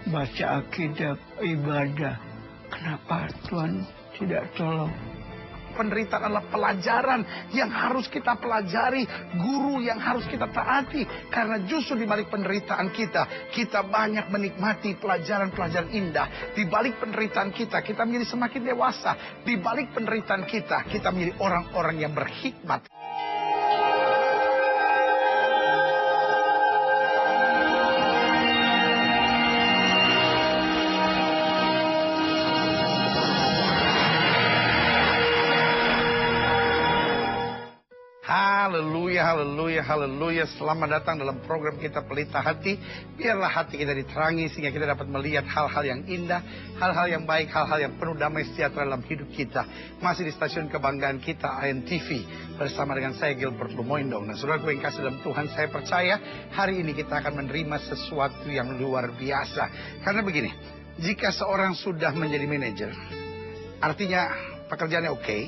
baca Alkitab, ibadah. Kenapa Tuhan tidak tolong? Penderitaan adalah pelajaran yang harus kita pelajari, guru yang harus kita taati. Karena justru di balik penderitaan kita, kita banyak menikmati pelajaran-pelajaran indah. Di balik penderitaan kita, kita menjadi semakin dewasa. Di balik penderitaan kita, kita menjadi orang-orang yang berhikmat. Haleluya, haleluya, haleluya. Selamat datang dalam program kita Pelita Hati. Biarlah hati kita diterangi sehingga kita dapat melihat hal-hal yang indah, hal-hal yang baik, hal-hal yang penuh damai sejahtera dalam hidup kita. Masih di stasiun kebanggaan kita, ANTV. Bersama dengan saya Gilbert Lumoindong. Dan saudara yang kasih dalam Tuhan, saya percaya hari ini kita akan menerima sesuatu yang luar biasa. Karena begini, jika seorang sudah menjadi manajer, artinya pekerjaannya oke.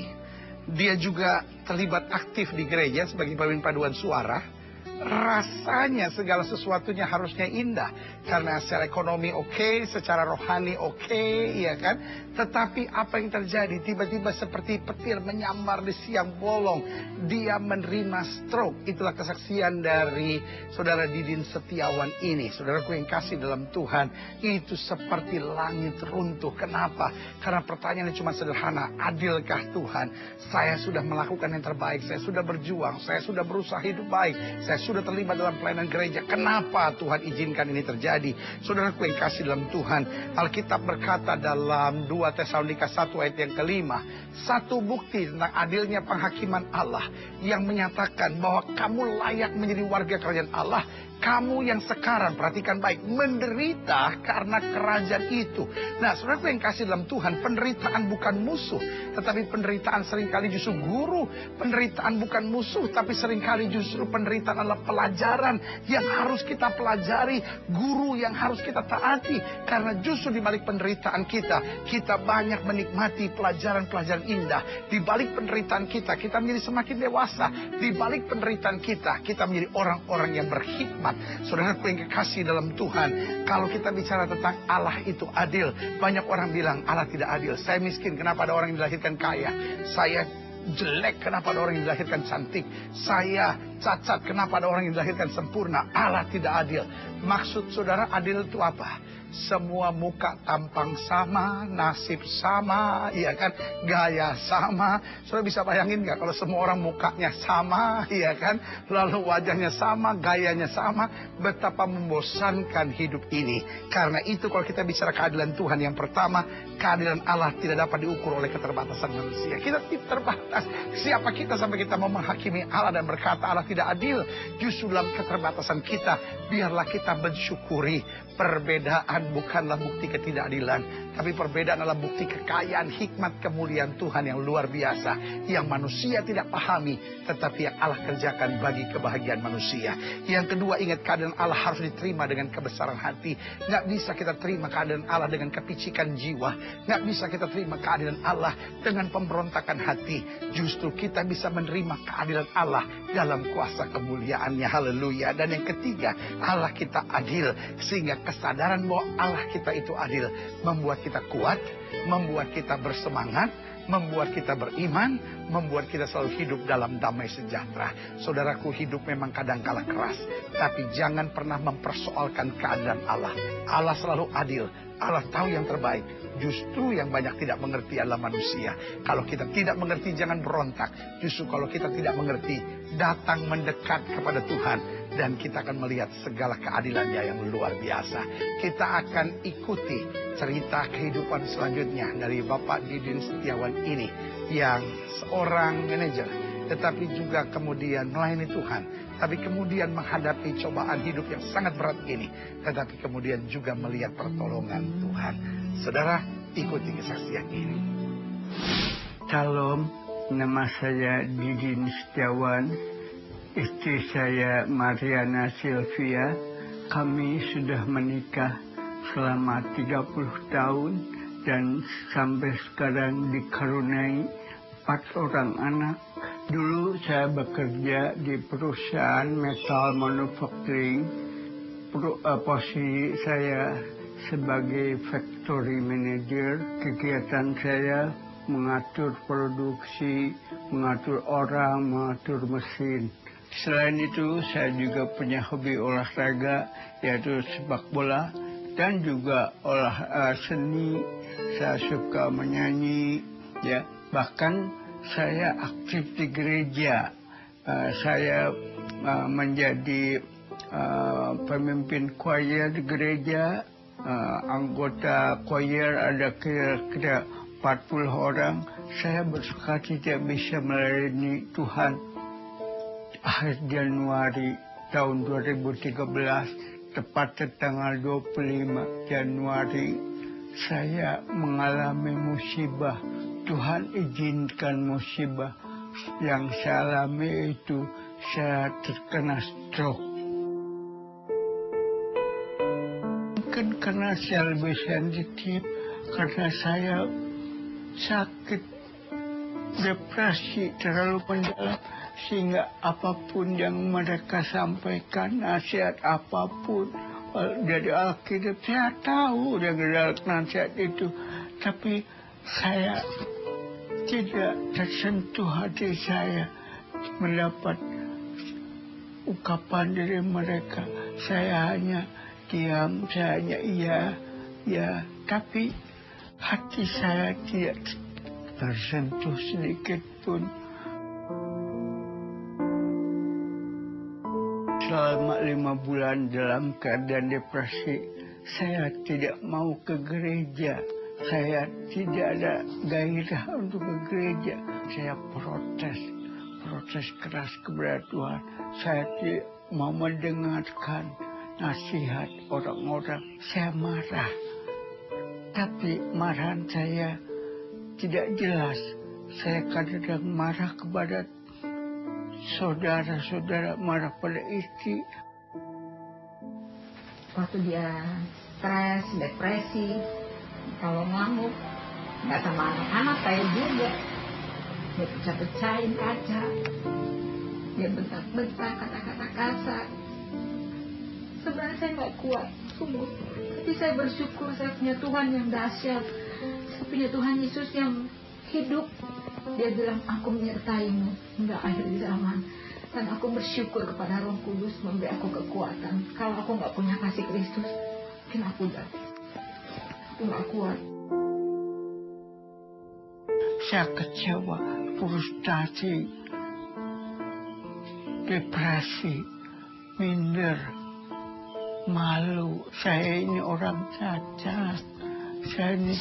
Dia juga terlibat aktif di gereja sebagai pemimpin paduan suara. Rasanya segala sesuatunya harusnya indah. Karena secara ekonomi oke, secara rohani oke, ya kan? Tetapi apa yang terjadi? Tiba-tiba seperti petir menyambar di siang bolong. Dia menerima stroke. Itulah kesaksian dari saudara Didin Setiawan ini. Saudaraku yang kasih dalam Tuhan, itu seperti langit runtuh. Kenapa? Karena pertanyaannya cuma sederhana. Adilkah Tuhan? Saya sudah melakukan yang terbaik. Saya sudah berjuang. Saya sudah berusaha hidup baik. Saya sudah terlibat dalam pelayanan gereja. Kenapa Tuhan izinkan ini terjadi? Saudaraku yang kasih dalam Tuhan, Alkitab berkata dalam 2 Tesalonika 1 ayat yang kelima, satu bukti tentang adilnya penghakiman Allah yang menyatakan bahwa kamu layak menjadi warga kerajaan Allah. Kamu yang sekarang, perhatikan baik, menderita karena kerajaan itu. Nah, saudaraku yang kasih dalam Tuhan, penderitaan bukan musuh, tetapi penderitaan seringkali justru guru. Penderitaan bukan musuh, tapi seringkali justru penderitaan adalah pelajaran yang harus kita pelajari, guru yang harus kita taati. Karena justru di balik penderitaan kita, kita banyak menikmati pelajaran-pelajaran indah. Di balik penderitaan kita, kita menjadi semakin dewasa. Di balik penderitaan kita, kita menjadi orang-orang yang berhikmat. Saudaraku yang kekasih dalam Tuhan, kalau kita bicara tentang Allah itu adil, banyak orang bilang Allah tidak adil. Saya miskin, kenapa ada orang yang dilahirkan kaya? Saya jelek, kenapa ada orang yang dilahirkan cantik? Saya cacat, kenapa ada orang yang dilahirkan sempurna? Allah tidak adil. Maksud saudara adil itu apa? Semua muka tampang sama, nasib sama, iya kan? Gaya sama. Saudara bisa bayangin nggak kalau semua orang mukanya sama, iya kan? Lalu wajahnya sama, gayanya sama, betapa membosankan hidup ini. Karena itu kalau kita bicara keadilan Tuhan, yang pertama, keadilan Allah tidak dapat diukur oleh keterbatasan manusia. Kita terbatas. Siapa kita sampai kita mau menghakimi Allah dan berkata Allah tidak adil? Justru dalam keterbatasan kita, biarlah kita mensyukuri perbedaan bukanlah bukti ketidakadilan, tapi perbedaan adalah bukti kekayaan, hikmat, kemuliaan Tuhan yang luar biasa, yang manusia tidak pahami, tetapi yang Allah kerjakan bagi kebahagiaan manusia. Yang kedua, ingat keadaan Allah harus diterima dengan kebesaran hati. Nggak bisa kita terima keadaan Allah dengan kepicikan jiwa. Nggak bisa kita terima keadilan Allah dengan pemberontakan hati. Justru kita bisa menerima keadilan Allah dalam kuasa kemuliaannya. Haleluya. Dan yang ketiga, Allah kita adil, sehingga kesadaran bahwa Allah kita itu adil membuat kita kuat, membuat kita bersemangat, membuat kita beriman, membuat kita selalu hidup dalam damai sejahtera. Saudaraku, hidup memang kadang kala keras, tapi jangan pernah mempersoalkan keadaan Allah. Allah selalu adil. Allah tahu yang terbaik. Justru yang banyak tidak mengerti adalah manusia. Kalau kita tidak mengerti, jangan berontak. Justru kalau kita tidak mengerti, datang mendekat kepada Tuhan. Dan kita akan melihat segala keadilannya yang luar biasa. Kita akan ikuti cerita kehidupan selanjutnya dari Bapak Didin Setiawan ini, yang seorang manajer, tetapi juga kemudian melayani Tuhan. Tapi kemudian menghadapi cobaan hidup yang sangat berat ini, tetapi kemudian juga melihat pertolongan Tuhan. Saudara, ikuti kesaksian ini. Salam, nama saya Didin Setiawan. Istri saya Mariana Sylvia. Kami sudah menikah selama 30 tahun dan sampai sekarang dikaruniai 4 orang anak. Dulu saya bekerja di perusahaan metal manufacturing. Posisi saya sebagai factory manager. Kegiatan saya mengatur produksi, mengatur orang, mengatur mesin. Selain itu, saya juga punya hobi olahraga, yaitu sepak bola, dan juga seni. Saya suka menyanyi, ya. Bahkan saya aktif di gereja. Saya menjadi pemimpin choir di gereja. Anggota choir ada kira-kira 40 orang. Saya bersuka tidak bisa melayani Tuhan. Akhir Januari tahun 2013, tepat tanggal 25 Januari, saya mengalami musibah. Tuhan izinkan musibah. Yang saya alami itu saya terkena stroke. Mungkin karena saya lebih sensitif, karena saya sakit depresi terlalu mendalam, sehingga apapun yang mereka sampaikan, nasihat apapun dari Alkitab, saya tahu dari nasihat itu, tapi saya tidak tersentuh hati saya mendapat ungkapan dari mereka. Saya hanya diam, saya hanya iya, tapi hati saya tidak tersentuh sedikit pun. Selama 5 bulan dalam keadaan depresi, saya tidak mau ke gereja. Saya tidak ada gairah untuk ke gereja. Saya protes keras kepada Tuhan. Saya tidak mau mendengarkan nasihat orang-orang. Saya marah, tapi marahan saya tidak jelas. Saya kadang-kadang marah kepada saudara-saudara, marah pada istri. Waktu dia stres, depresi, kalau ngamuk, nggak sama anak-anak saya juga. Dia pecah-pecahin kaca, dia bentak-bentak, kata-kata kasar. Sebenarnya saya nggak kuat, sungguh. Tapi saya bersyukur saya punya Tuhan yang dahsyat. Saya punya Tuhan Yesus yang hidup. Dia bilang, aku menyertaimu hingga akhir zaman. Dan aku bersyukur kepada Roh Kudus memberi aku kekuatan. Kalau aku nggak punya kasih Kristus, mungkin aku nggak kuat. Saya kecewa, frustasi, depresi, minder, malu. Saya ini orang cacat. Saya ini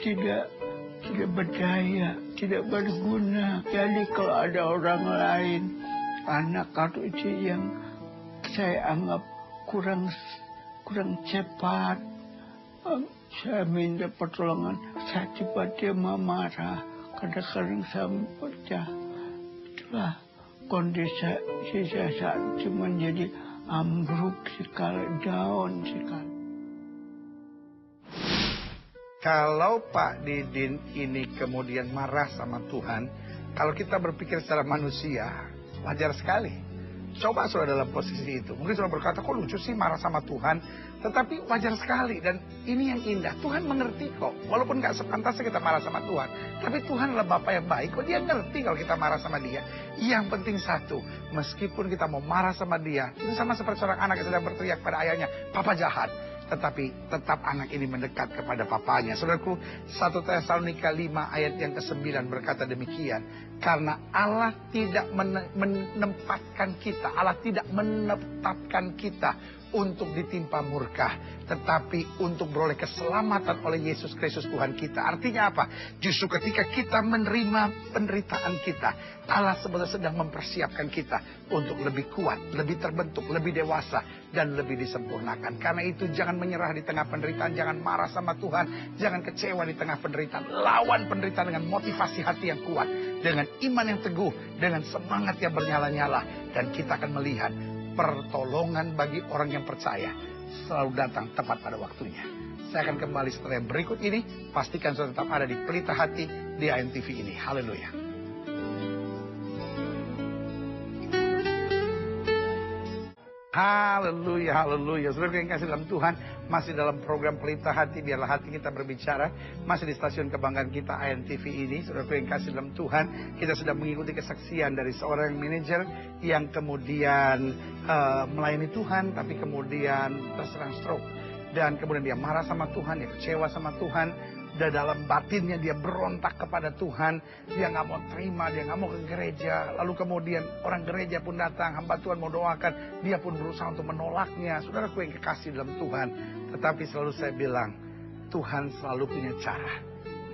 tidak berdaya, tidak berguna. Jadi kalau ada orang lain, anak atau istri yang saya anggap kurang cepat, saya minta pertolongan, saya tiba-tiba marah. Kadang-kadang saya pecah. Itulah kondisi saya saat itu menjadi ambruk sekali, down sekali. Kalau Pak Didin ini kemudian marah sama Tuhan, kalau kita berpikir secara manusia, wajar sekali. Coba sudah dalam posisi itu. Mungkin sudah berkata, kok lucu sih marah sama Tuhan. Tetapi wajar sekali. Dan ini yang indah. Tuhan mengerti kok. Walaupun gak sepantasnya kita marah sama Tuhan. Tapi Tuhan adalah Bapa yang baik. Kok dia ngerti kalau kita marah sama dia. Yang penting satu. Meskipun kita mau marah sama dia. Itu sama seperti seorang anak yang sedang berteriak pada ayahnya. Papa jahat. Tetapi tetap anak ini mendekat kepada papanya. Saudaraku, 1 Tesalonika 5 ayat yang ke-9 berkata demikian. Karena Allah tidak menempatkan kita, Allah tidak menetapkan kita untuk ditimpa murka, tetapi untuk beroleh keselamatan oleh Yesus Kristus Tuhan kita. Artinya apa? Justru ketika kita menerima penderitaan kita, Allah sebenarnya sedang mempersiapkan kita untuk lebih kuat, lebih terbentuk, lebih dewasa, dan lebih disempurnakan. Karena itu jangan menyerah di tengah penderitaan, jangan marah sama Tuhan, jangan kecewa di tengah penderitaan. Lawan penderitaan dengan motivasi hati yang kuat, dengan iman yang teguh, dengan semangat yang bernyala-nyala. Dan kita akan melihat pertolongan bagi orang yang percaya selalu datang tepat pada waktunya. Saya akan kembali setelah yang berikut ini. Pastikan sudah tetap ada di Pelita Hati di AMTV ini. Haleluya. Haleluya, haleluya. Saudara yang kasih dalam Tuhan, masih dalam program Pelita Hati, biarlah hati kita berbicara. Masih di stasiun kebanggaan kita INTV ini. Saudara yang kasih dalam Tuhan, kita sudah mengikuti kesaksian dari seorang manajer yang kemudian melayani Tuhan, tapi kemudian terserang stroke. Dan kemudian dia marah sama Tuhan, dia kecewa sama Tuhan. Dan dalam batinnya dia berontak kepada Tuhan. Dia nggak mau terima, dia nggak mau ke gereja. Lalu kemudian orang gereja pun datang, hamba Tuhan mau doakan. Dia pun berusaha untuk menolaknya. Saudaraku yang kekasih dalam Tuhan. Tetapi selalu saya bilang, Tuhan selalu punya cara.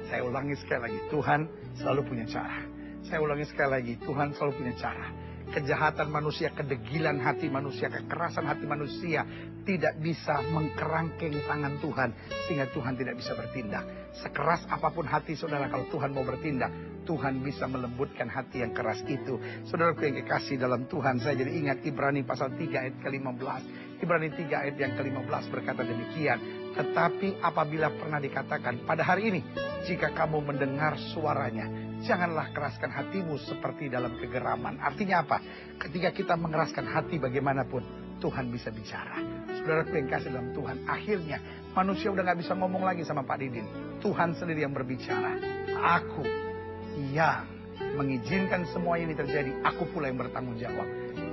Saya ulangi sekali lagi, Tuhan selalu punya cara. Saya ulangi sekali lagi, Tuhan selalu punya cara. Kejahatan manusia, kedegilan hati manusia, kekerasan hati manusia tidak bisa mengkerangkeng tangan Tuhan sehingga Tuhan tidak bisa bertindak. Sekeras apapun hati saudara, kalau Tuhan mau bertindak, Tuhan bisa melembutkan hati yang keras itu. Saudaraku yang kekasih dalam Tuhan, saya jadi ingat Ibrani pasal 3 ayat ke-15. Ibrani 3 ayat yang ke-15 berkata demikian. Tetapi apabila pernah dikatakan pada hari ini, jika kamu mendengar suaranya, janganlah keraskan hatimu seperti dalam kegeraman. Artinya apa? Ketika kita mengeraskan hati bagaimanapun, Tuhan bisa bicara. Saudara yang kasih dalam Tuhan, akhirnya manusia udah gak bisa ngomong lagi sama Pak Didin. Tuhan sendiri yang berbicara. Aku yang mengizinkan semua ini terjadi. Aku pula yang bertanggung jawab.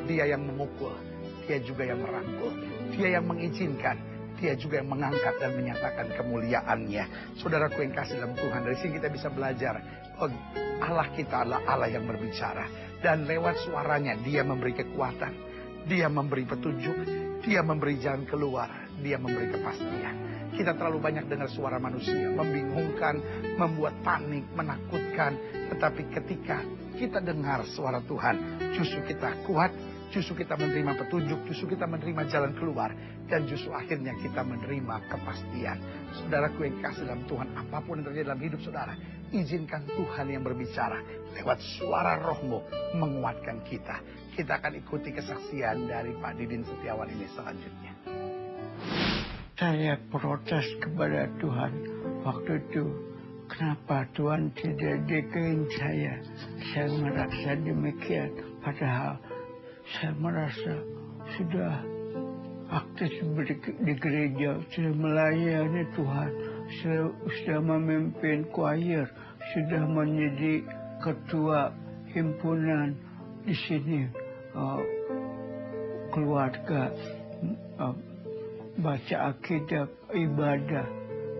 Dia yang memukul, dia juga yang merangkul. Dia yang mengizinkan, dia juga yang mengangkat dan menyatakan kemuliaannya. Saudaraku yang kasih dalam Tuhan, dari sini kita bisa belajar bahwa Allah kita adalah Allah yang berbicara. Dan lewat suaranya dia memberi kekuatan, dia memberi petunjuk, dia memberi jalan keluar, dia memberi kepastian. Kita terlalu banyak dengar suara manusia, membingungkan, membuat panik, menakutkan. Tetapi ketika kita dengar suara Tuhan, justru kita kuat, justru kita menerima petunjuk, justru kita menerima jalan keluar. Dan justru akhirnya kita menerima kepastian. Saudaraku yang kasih dalam Tuhan, apapun yang terjadi dalam hidup saudara, izinkan Tuhan yang berbicara. Lewat suara rohmu menguatkan kita. Kita akan ikuti kesaksian dari Pak Didin Setiawan ini selanjutnya. Saya protes kepada Tuhan waktu itu. Kenapa Tuhan tidak deketin saya? Saya merasa demikian. Padahal saya merasa sudah aktif di gereja, sudah melayani Tuhan, sudah memimpin choir, sudah menjadi ketua himpunan di sini, keluarga, baca akidah, ibadah.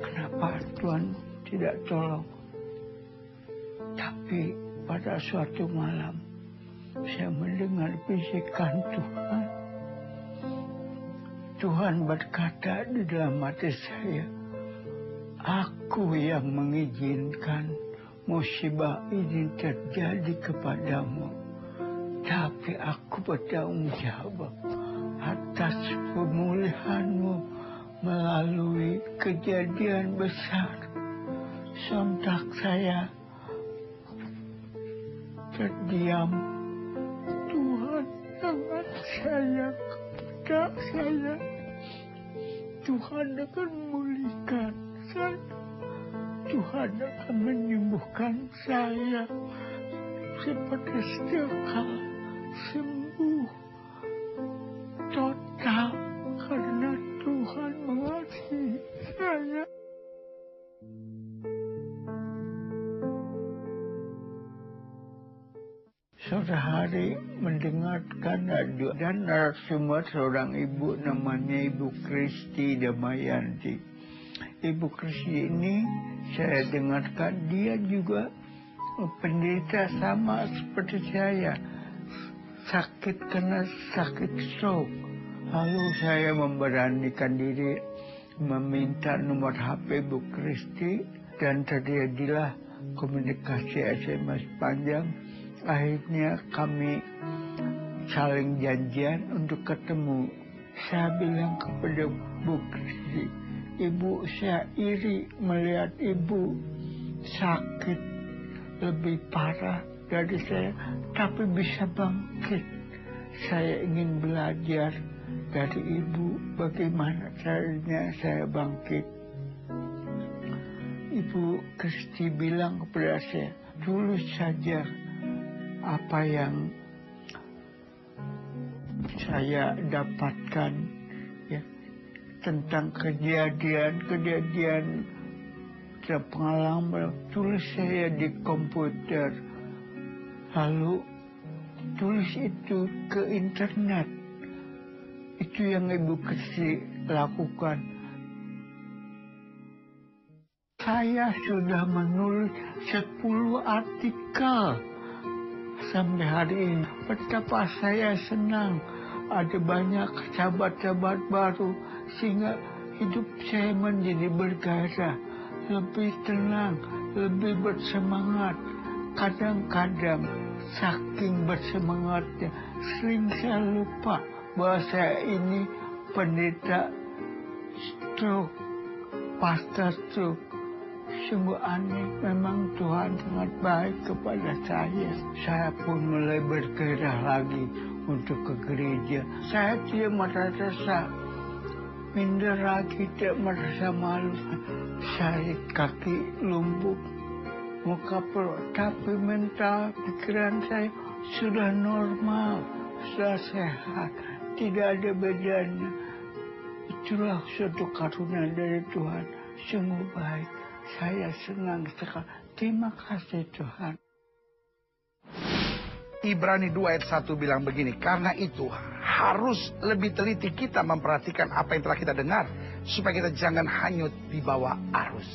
Kenapa Tuhan tidak tolong? Tapi pada suatu malam saya mendengar bisikan Tuhan. Tuhan berkata di dalam hati saya, aku yang mengizinkan musibah ini terjadi kepadamu. Tapi aku bertanggung jawab atas pemulihanmu melalui kejadian besar. Sontak saya terdiam. Tuhan sangat sayang kepada saya. Tuhan akan memulihkan saya. Tuhan akan menyembuhkan saya. Seperti sekal sembuh total karena Tuhan mengasihi saya. Sore hari mendengarkan radio dan narasumber seorang ibu namanya Ibu Kristi Damayanti. Ibu Kristi ini saya dengarkan dia juga penderita sama seperti saya. Sakit karena sakit stroke. Lalu saya memberanikan diri meminta nomor HP Ibu Kristi dan terjadilah komunikasi SMS panjang. Akhirnya kami saling janjian untuk ketemu. Saya bilang kepada Bu Kristi, Ibu, saya iri melihat Ibu sakit lebih parah dari saya, tapi bisa bangkit. Saya ingin belajar dari Ibu bagaimana caranya saya bangkit. Ibu Kristi bilang kepada saya, tulis saja apa yang saya dapatkan ya tentang kejadian pengalaman, tulis saya di komputer, lalu tulis itu ke internet. Itu yang Ibu Kesi lakukan. Saya sudah menulis 10 artikel sampai hari ini. Betapa saya senang ada banyak sahabat-sahabat baru, sehingga hidup saya menjadi bergairah, lebih tenang, lebih bersemangat. Kadang-kadang saking bersemangatnya, sering saya lupa bahwa saya ini penderita stroke, pasca stroke. Sungguh aneh, memang Tuhan sangat baik kepada saya. Saya pun mulai bergerak lagi untuk ke gereja. Saya tidak merasa minder lagi, tidak merasa malu. Saya kaki lumpuh, muka perut, tapi mental, pikiran saya sudah normal, sudah sehat, tidak ada bedanya. Itulah suatu karunia dari Tuhan, sungguh baik. Saya senang sekali. Terima kasih Tuhan. Ibrani 2 ayat 1 bilang begini, karena itu harus lebih teliti kita memperhatikan apa yang telah kita dengar, supaya kita jangan hanyut di bawah arus.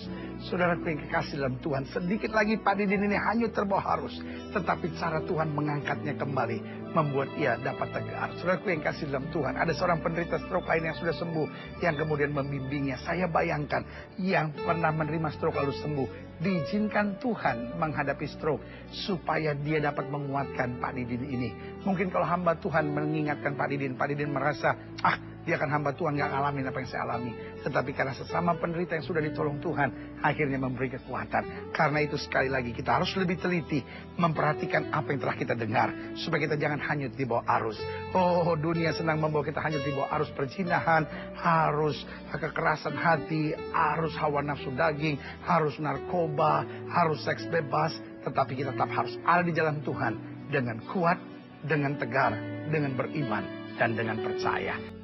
Saudaraku yang kekasih dalam Tuhan, sedikit lagi Pak Didin ini hanyut terbawa arus, tetapi cara Tuhan mengangkatnya kembali, membuat ia dapat tegar. Saudaraku yang kasih dalam Tuhan, ada seorang penderita stroke lain yang sudah sembuh, yang kemudian membimbingnya. Saya bayangkan, yang pernah menerima stroke lalu sembuh, diizinkan Tuhan menghadapi stroke supaya dia dapat menguatkan Pak Didin ini. Mungkin kalau hamba Tuhan mengingatkan Pak Didin merasa, dia kan hamba Tuhan, gak ngalamin apa yang saya alami. Tetapi karena sesama penderita yang sudah ditolong Tuhan, akhirnya memberi kekuatan. Karena itu sekali lagi kita harus lebih teliti memperhatikan apa yang telah kita dengar, supaya kita jangan hanyut di bawah arus. Oh, dunia senang membawa kita hanyut di bawah arus perzinahan, arus kekerasan hati, arus hawa nafsu daging, arus narkoba, arus seks bebas. Tetapi kita tetap harus ada di jalan Tuhan dengan kuat, dengan tegar, dengan beriman, dan dengan percaya.